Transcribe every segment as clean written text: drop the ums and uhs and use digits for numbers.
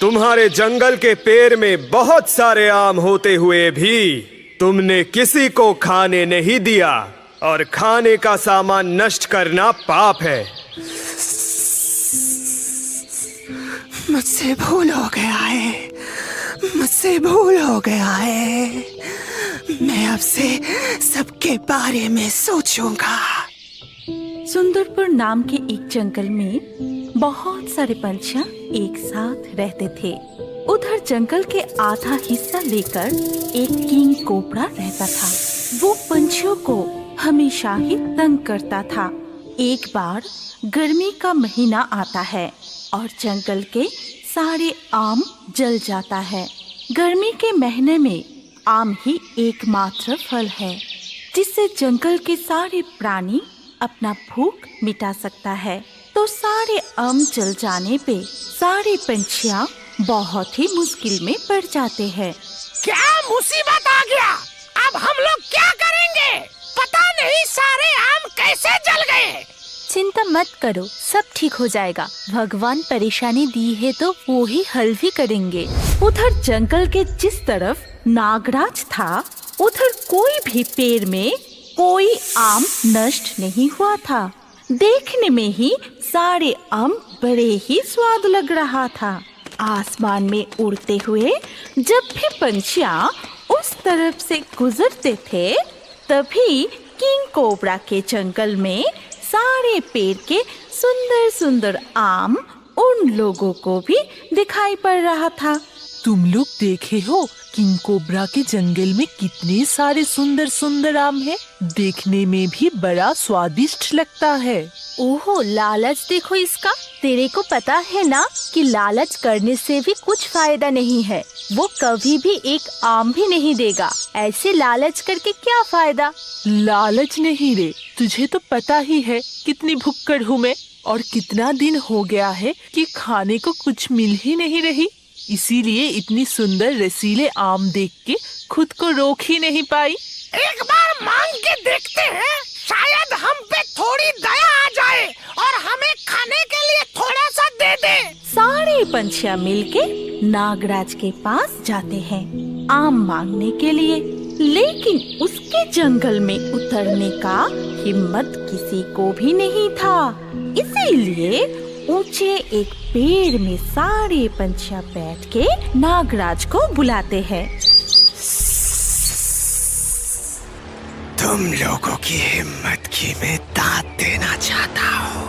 तुम्हारे जंगल के पेड़ में बहुत सारे आम होते हुए भी तुमने किसी को खाने नहीं दिया, और खाने का सामान नष्ट करना पाप है। मुझसे भूल हो गया है, मुझसे भूल हो गया है। मैं अब से सबके बारे में सोचूंगा। सुंदरपुर नाम के एक जंगल में बहुत सारे पंछियां एक साथ रहते थे। उधर जंगल के आधा हिस्सा लेकर एक किंग कोबरा रहता था। वो पंछियों को हमेशा ही तंग करता था। एक बार गर्मी का महीना आता है और जंगल के सारे आम जल जाता है। गर्मी के महीने में आम ही एकमात्र फल है जिससे जंगल के सारे प्राणी अपना भूख मिटा सकता है। तो सारे आम जल जाने पे सारे पंछियां बहुत ही मुश्किल में पड़ जाते हैं। क्या मुसीबत आ गया? अब हम लोग क्या करेंगे? पता नहीं सारे आम कैसे जल गए। चिंता मत करो, सब ठीक हो जाएगा। भगवान परेशानी दी है तो वो ही हल भी करेंगे। उधर जंगल के जिस तरफ नागराज था, उधर कोई भी पेड़ में कोई आम नष्ट नहीं हुआ था। देखने में ही सारे आम बड़े ही स्वाद लग रहा था। आसमान में उड़ते हुए जब भी पंछियां उस तरफ से गुजरते थे, तभी किंग कोबरा के जंगल में सारे पेड़ के सुंदर सुंदर आम उन लोगों को भी दिखाई पड़ रहा था। तुम लोग देखे हो किंग कोबरा के जंगल में कितने सारे सुंदर सुंदर आम हैं। देखने में भी बड़ा स्वादिष्ट लगता है। ओहो, लालच देखो इसका। तेरे को पता है ना कि लालच करने से भी कुछ फायदा नहीं है। वो कभी भी एक आम भी नहीं देगा। ऐसे लालच करके क्या फायदा? लालच नहीं रे, तुझे तो पता ही है कितनी भुक्कड़ हूँ मैं, और कितना दिन हो गया है कि खाने को कुछ मिल ही नहीं रही। इसीलिए इतनी सुंदर रसीले आम देख के खुद को रोक ही नहीं पाई। एक बार मांग के देखते हैं, शायद हम पे थोड़ी दया आ जाए और हमें खाने के लिए थोड़ा सा दे दे। सारे पंछियां मिलके नागराज के पास जाते हैं आम मांगने के लिए, लेकिन उसके जंगल में उतरने का हिम्मत किसी को भी नहीं था। इसीलिए ऊंचे एक पेड़ में सारे पंछियां बैठ के नागराज को बुलाते हैं। तुम लोगों की हिम्मत की मैं दाद देना चाहता हूँ।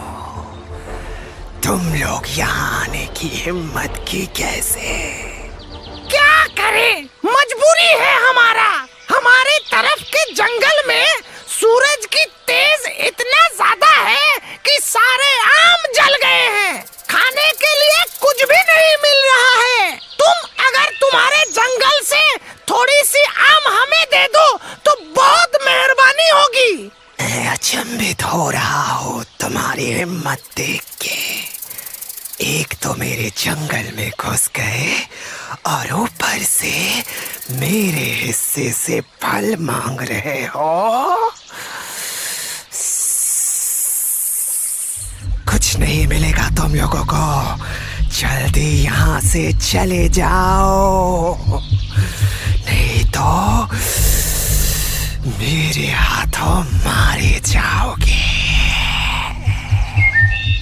तुम लोग यहाँ आने की हिम्मत की कैसे? क्या करें, मजबूरी है हमारा। हमारे तरफ के जंगल में सूरज की तेज इतना ज्यादा है कि सारे आम जल गए हैं। खाने के लिए कुछ भी नहीं मिल रहा है। अगर तुम्हारे जंगल से थोड़ी सी आम हमें दे दो तो बहुत मेहरबानी होगी। मैं अचंभित हो रहा हूँ तुम्हारी हिम्मत देख के। एक तो मेरे जंगल में घुस गए और ऊपर से मेरे हिस्से से फल मांग रहे हो। कुछ नहीं मिलेगा तुम लोगों को। जल्दी यहाँ से चले जाओ, नहीं तो मेरे हाथों मारे जाओगे।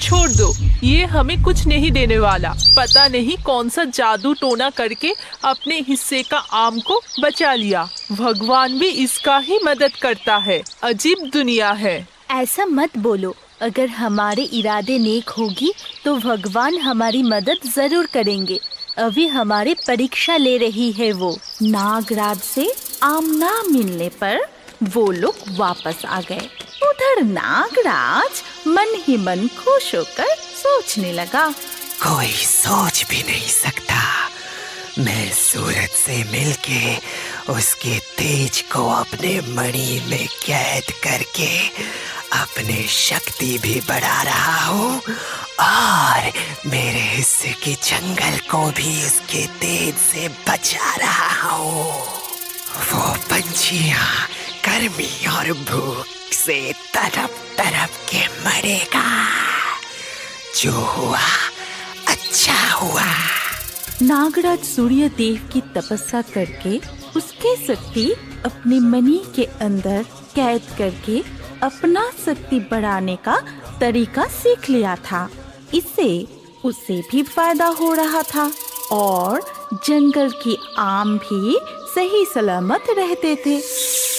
छोड़ दो, ये हमें कुछ नहीं देने वाला। पता नहीं कौन सा जादू टोना करके अपने हिस्से का आम को बचा लिया। भगवान भी इसका ही मदद करता है। अजीब दुनिया है। ऐसा मत बोलो। अगर हमारे इरादे नेक होगी तो भगवान हमारी मदद जरूर करेंगे। अभी हमारी परीक्षा ले रही है वो। नागराज से आम ना मिलने पर वो लोग वापस आ गए। उधर नागराज मन ही मन खुश होकर सोचने लगा, कोई सोच भी नहीं सकता मैं सूरज से मिलके उसके तेज को अपने मणि में कैद करके अपनी शक्ति भी बढ़ा रहा हूँ और मेरे हिस्से के जंगल को भी उसके तेज से बचा रहा हूँ। वो पंछियाँ गर्मी और भूख से तड़प तड़प के मरेगा। जो हुआ अच्छा हुआ। नागराज सूर्य देव की तपस्या करके उसके शक्ति अपने मणि के अंदर कैद करके अपना शक्ति बढ़ाने का तरीका सीख लिया था। इससे उसे भी फायदा हो रहा था और जंगल की आम भी सही सलामत रहते थे।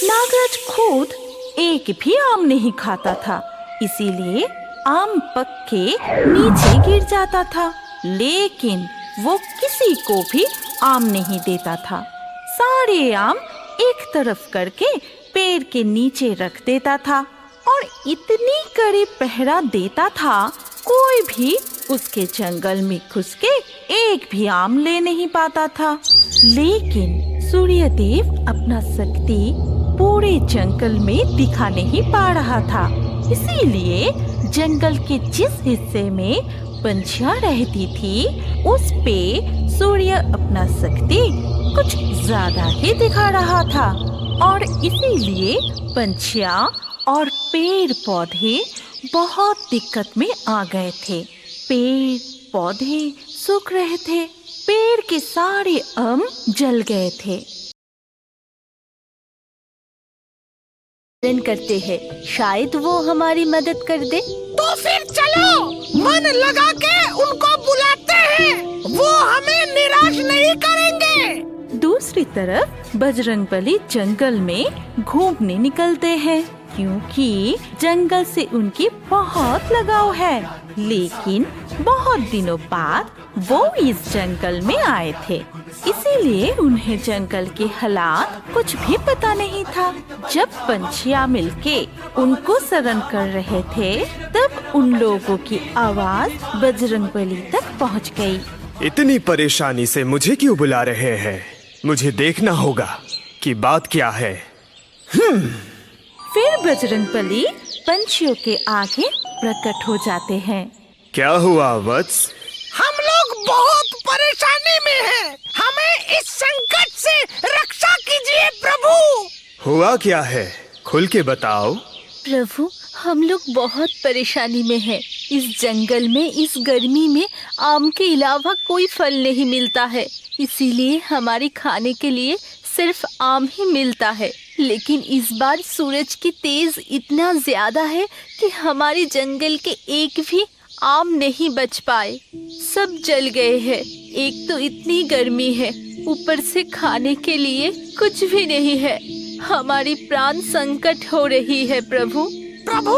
नागराज खुद एक भी आम नहीं खाता था, इसीलिए आम पक के नीचे गिर जाता था, लेकिन वो किसी को भी आम नहीं देता था। सारे आम एक तरफ करके पेड़ के नीचे रख देता था और इतनी कड़ी पहरा देता था, कोई भी उसके जंगल में घुस के एक भी आम ले नहीं पाता था। लेकिन सूर्यदेव अपना शक्ति पूरे जंगल में दिखा नहीं पा रहा था, इसीलिए जंगल के जिस हिस्से में पंछियां रहती थी उस पे सूर्य अपना शक्ति कुछ ज्यादा ही दिखा रहा था और इसीलिए पंछियां और पेड़ पौधे बहुत दिक्कत में आ गए थे। पेड़ पौधे सूख रहे थे, पेड़ के सारे आम जल गए थे। करते हैं, शायद वो हमारी मदद कर दे। तो फिर चलो मन लगा के उनको बुलाते हैं, वो हमें निराश नहीं करेंगे। दूसरी तरफ बजरंगबली जंगल में घूमने निकलते हैं, क्योंकि जंगल से उनकी बहुत लगाव है। लेकिन बहुत दिनों बाद वो इस जंगल में आए थे, इसीलिए उन्हें जंगल के हालात कुछ भी पता नहीं था। जब पंछियां मिलके उनको शरण कर रहे थे, तब उन लोगों की आवाज बजरंगबली तक पहुंच गई। इतनी परेशानी से मुझे क्यों बुला रहे हैं? मुझे देखना होगा कि बात क्या है। फिर बजरंगबली पंछियों के आगे प्रकट हो जाते हैं। क्या हुआ वत्स? हम लोग बहुत परेशानी में हैं, हमें इस संकट से रक्षा कीजिए प्रभु। हुआ क्या है? खुल के बताओ। प्रभु, हम लोग बहुत परेशानी में हैं। इस जंगल में इस गर्मी में आम के अलावा कोई फल नहीं मिलता है, इसीलिए हमारे खाने के लिए सिर्फ आम ही मिलता है। लेकिन इस बार सूरज की तेज इतना ज्यादा है कि हमारे जंगल के एक भी आम नहीं बच पाए, सब जल गए हैं। एक तो इतनी गर्मी है, ऊपर से खाने के लिए कुछ भी नहीं है। हमारी प्राण संकट हो रही है प्रभु। प्रभु,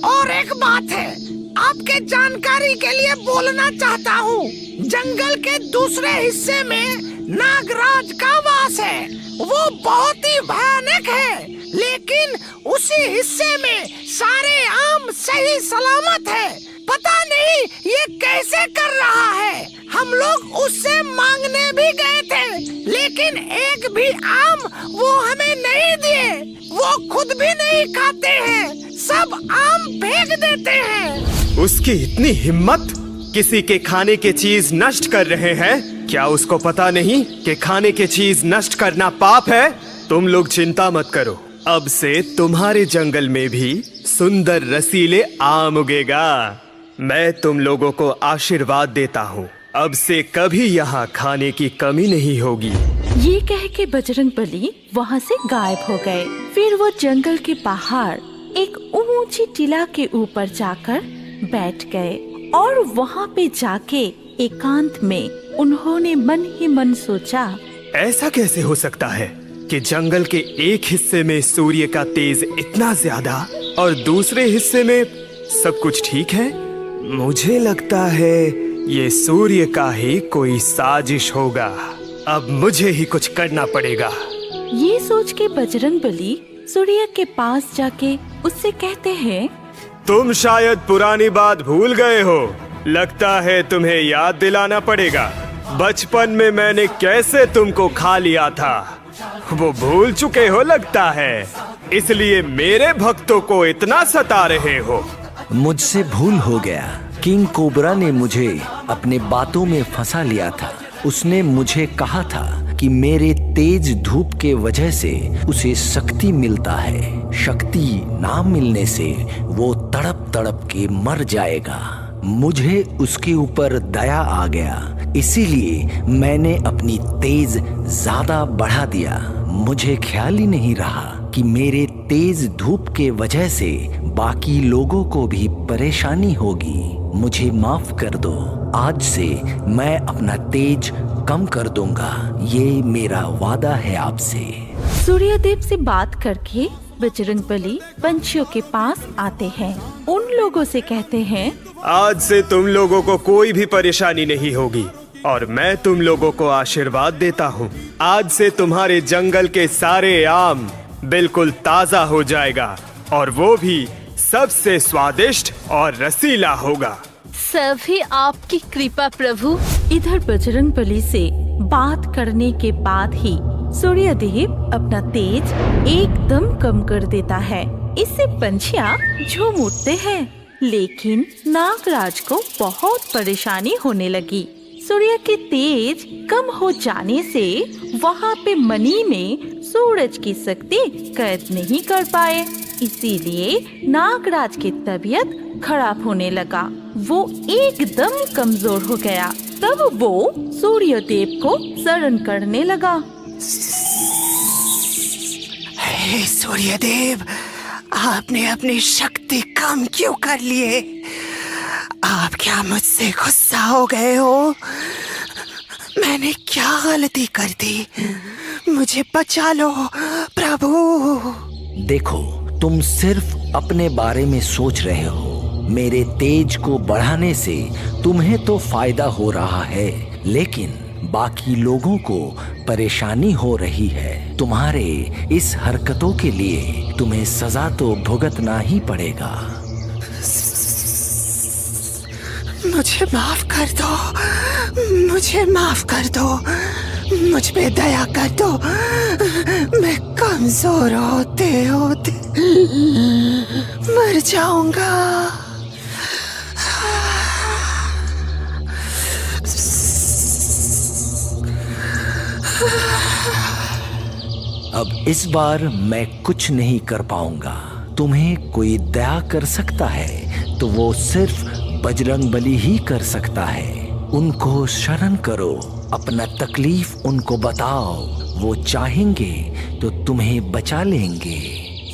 और एक बात है, आपके जानकारी के लिए बोलना चाहता हूँ। जंगल के दूसरे हिस्से में नागराज का वास है, वो बहुत ही भयानक है। लेकिन उसी हिस्से में सारे आम सही सलामत है। पता नहीं ये कैसे कर रहा है। हम लोग उससे मांगने भी गए थे, लेकिन एक भी आम वो हमें नहीं दिए। वो खुद भी नहीं खाते हैं, सब आम फेंक देते हैं। उसकी इतनी हिम्मत! किसी के खाने के चीज नष्ट कर रहे हैं। क्या उसको पता नहीं कि खाने के चीज नष्ट करना पाप है? तुम लोग चिंता मत करो, अब से तुम्हारे जंगल में भी सुंदर रसीले आम उगेगा। मैं तुम लोगों को आशीर्वाद देता हूँ, अब से कभी यहाँ खाने की कमी नहीं होगी। ये कह के बजरंगबली वहाँ से गायब हो गए। फिर वो जंगल के बाहर एक ऊंची टीला के ऊपर जाकर बैठ गए और वहाँ पे जाके एकांत में उन्होंने मन ही मन सोचा, ऐसा कैसे हो सकता है कि जंगल के एक हिस्से में सूर्य का तेज इतना ज्यादा और दूसरे हिस्से में सब कुछ ठीक है? मुझे लगता है ये सूर्य का ही कोई साजिश होगा। अब मुझे ही कुछ करना पड़ेगा। ये सोच के बजरंगबली सूर्य के पास जाके उससे कहते हैं, तुम शायद पुरानी बात भूल गए हो। लगता है तुम्हें याद दिलाना पड़ेगा, बचपन में मैंने कैसे तुमको खा लिया था। वो भूल चुके हो लगता है, इसलिए मेरे भक्तों को इतना सता रहे हो। मुझसे भूल हो गया। किंग कोबरा ने मुझे अपने बातों में फंसा लिया था। उसने मुझे कहा था कि मेरे तेज धूप के वजह से उसे शक्ति मिलता है। शक्ति ना मिलने से वो तड़प तड़प के मर जाएगा। मुझे उसके ऊपर दया आ गया इसीलिए मैंने अपनी तेज ज्यादा बढ़ा दिया। मुझे ख्याल ही नहीं रहा कि मेरे तेज धूप के वजह से बाकी लोगों को भी परेशानी होगी। मुझे माफ कर दो। आज से मैं अपना तेज कम कर दूंगा। ये मेरा वादा है आपसे। सूर्यदेव से बात करके बजरंगबली पंछियों के पास आते हैं। उन लोगों से कहते हैं, आज से तुम लोगों को कोई भी परेशानी नहीं होगी और मैं तुम लोगों को आशीर्वाद देता हूँ। आज से तुम्हारे जंगल के सारे आम बिल्कुल ताजा हो जाएगा और वो भी सबसे स्वादिष्ट और रसीला होगा। सभी आपकी कृपा प्रभु। इधर बजरंगबली से बात करने के बाद ही सूर्यदेव अपना तेज एकदम कम कर देता है। इससे पंछियाँ झूम उठते हैं, लेकिन नागराज को बहुत परेशानी होने लगी। सूर्य के तेज कम हो जाने से वहाँ पे मणि में सूरज की शक्ति कैद नहीं कर पाए। इसीलिए नागराज की तबीयत खराब होने लगा। वो एकदम कमजोर हो गया। तब वो सूर्यदेव को शरण करने लगा। हे सूर्यदेव, आपने अपनी शक्ति कम क्यों कर लिए? आप क्या मुझसे गुस्सा हो गए हो? मैंने क्या गलती कर दी? मुझे बचा लो प्रभु। देखो, तुम सिर्फ अपने बारे में सोच रहे हो। मेरे तेज को बढ़ाने से तुम्हें तो फायदा हो रहा है, लेकिन बाकी लोगों को परेशानी हो रही है। तुम्हारे इस हरकतों के लिए तुम्हें सजा तो भुगतना ही पड़ेगा। मुझे माफ कर दो, मुझे माफ कर दो, मुझ पे दया कर दो। मैं कमजोर होते होते मर जाऊंगा। अब इस बार मैं कुछ नहीं कर पाऊंगा। तुम्हें कोई दया कर सकता है तो वो सिर्फ बजरंगबली ही कर सकता है। उनको शरण करो, अपना तकलीफ उनको बताओ। वो चाहेंगे तो तुम्हें बचा लेंगे।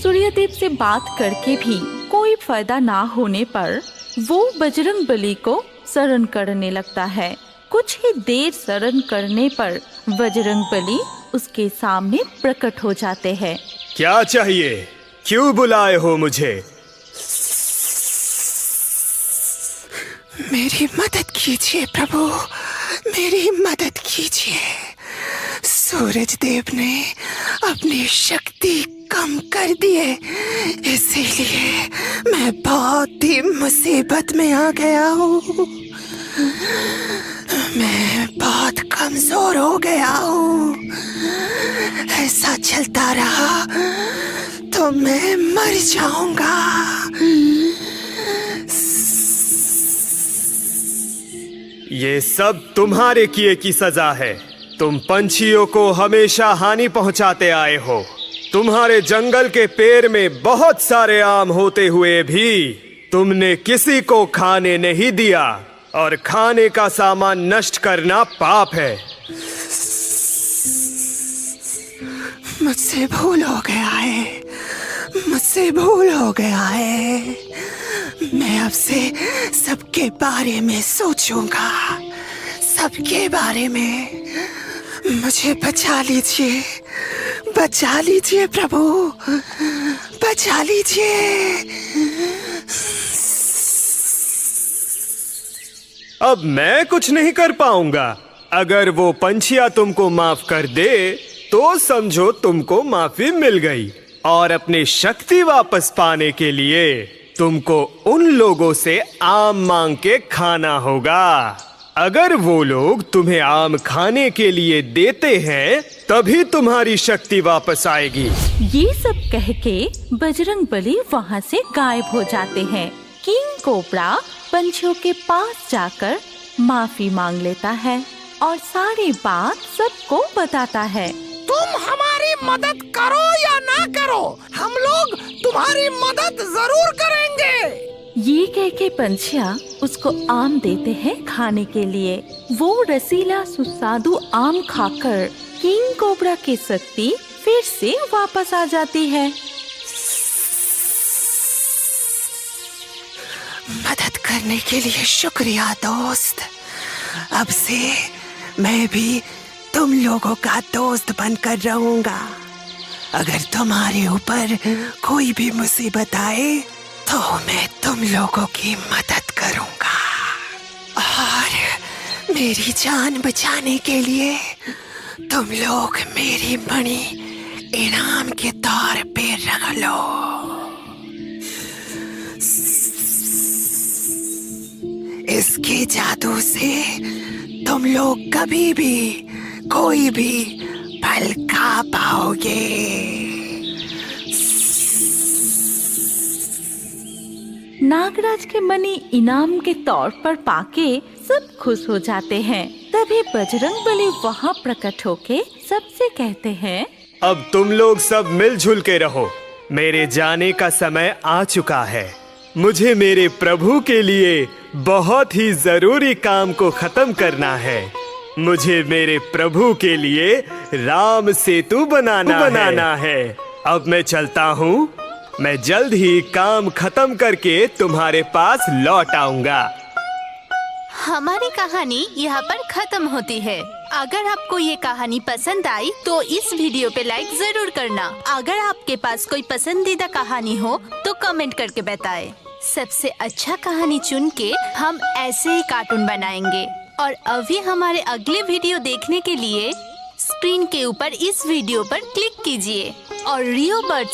सूर्यदेव से बात करके भी कोई फायदा ना होने पर वो बजरंगबली को शरण करने लगता है। कुछ ही देर शरण करने पर बजरंगबली उसके सामने प्रकट हो जाते हैं। क्या चाहिए? क्यों बुलाए हो मुझे? मेरी मदद कीजिए प्रभु, मेरी मदद कीजिए। सूरज देव ने अपनी शक्ति कम कर दी है, इसीलिए मैं बहुत ही मुसीबत में आ गया हूँ। मैं बहुत कमजोर हो गया हूँ। ऐसा चलता रहा तो मैं मर जाऊंगा। ये सब तुम्हारे किए की सजा है। तुम पंछियों को हमेशा हानि पहुंचाते आए हो। तुम्हारे जंगल के पेड़ में बहुत सारे आम होते हुए भी तुमने किसी को खाने नहीं दिया, और खाने का सामान नष्ट करना पाप है। मुझसे भूल हो गया है, मुझसे भूल हो गया है। मैं अब से सबके बारे में सोचूंगा, सबके बारे में। मुझे बचा लीजिए, बचा लीजिए प्रभु, बचा लीजिए। अब मैं कुछ नहीं कर पाऊंगा। अगर वो पंछियां तुमको माफ कर दे तो समझो तुमको माफी मिल गई, और अपनी शक्ति वापस पाने के लिए तुमको उन लोगों से आम मांग के खाना होगा। अगर वो लोग तुम्हें आम खाने के लिए देते हैं तभी तुम्हारी शक्ति वापस आएगी। ये सब कह के बजरंगबली वहाँ से गायब हो जाते हैं। किंग कोबरा पंछियों के पास जाकर माफी मांग लेता है और सारी बात सबको बताता है। तुम हमारी मदद करो या ना करो, हम लोग तुम्हारी मदद जरूर करेंगे। ये कह के पंछियाँ उसको आम देते हैं खाने के लिए। वो रसीला सुस्वादु आम खाकर किंग कोबरा की शक्ति फिर से वापस आ जाती है। मदद करने के लिए शुक्रिया दोस्त। अब से मैं भी तुम लोगों का दोस्त बनकर रहूंगा। अगर तुम्हारे ऊपर कोई भी मुसीबत आए तो मैं तुम लोगों की मदद करूंगा और मेरी जान बचाने के लिए तुम लोग मेरी मणि इनाम के तौर पे रख लो। इसके जादू से तुम लोग कभी भी कोई भी फल खा पाओगे। नागराज के मणि इनाम के तौर पर पाके सब खुश हो जाते हैं। तभी बजरंगबली वहाँ प्रकट होके सबसे कहते हैं, अब तुम लोग सब मिलजुल के रहो। मेरे जाने का समय आ चुका है। मुझे मेरे प्रभु के लिए बहुत ही जरूरी काम को खत्म करना है। मुझे मेरे प्रभु के लिए राम सेतु बनाना है। अब मैं चलता हूँ। मैं जल्द ही काम खत्म करके तुम्हारे पास लौट आऊंगा। हमारी कहानी यहाँ पर खत्म होती है। अगर आपको ये कहानी पसंद आई तो इस वीडियो पे लाइक जरूर करना। अगर आपके पास कोई पसंदीदा कहानी हो तो कमेंट करके बताएं। सबसे अच्छा कहानी चुन के हम ऐसे ही कार्टून बनाएंगे। और अभी हमारे अगले वीडियो देखने के लिए स्क्रीन के ऊपर इस वीडियो पर क्लिक कीजिए और रियो बर्ड्स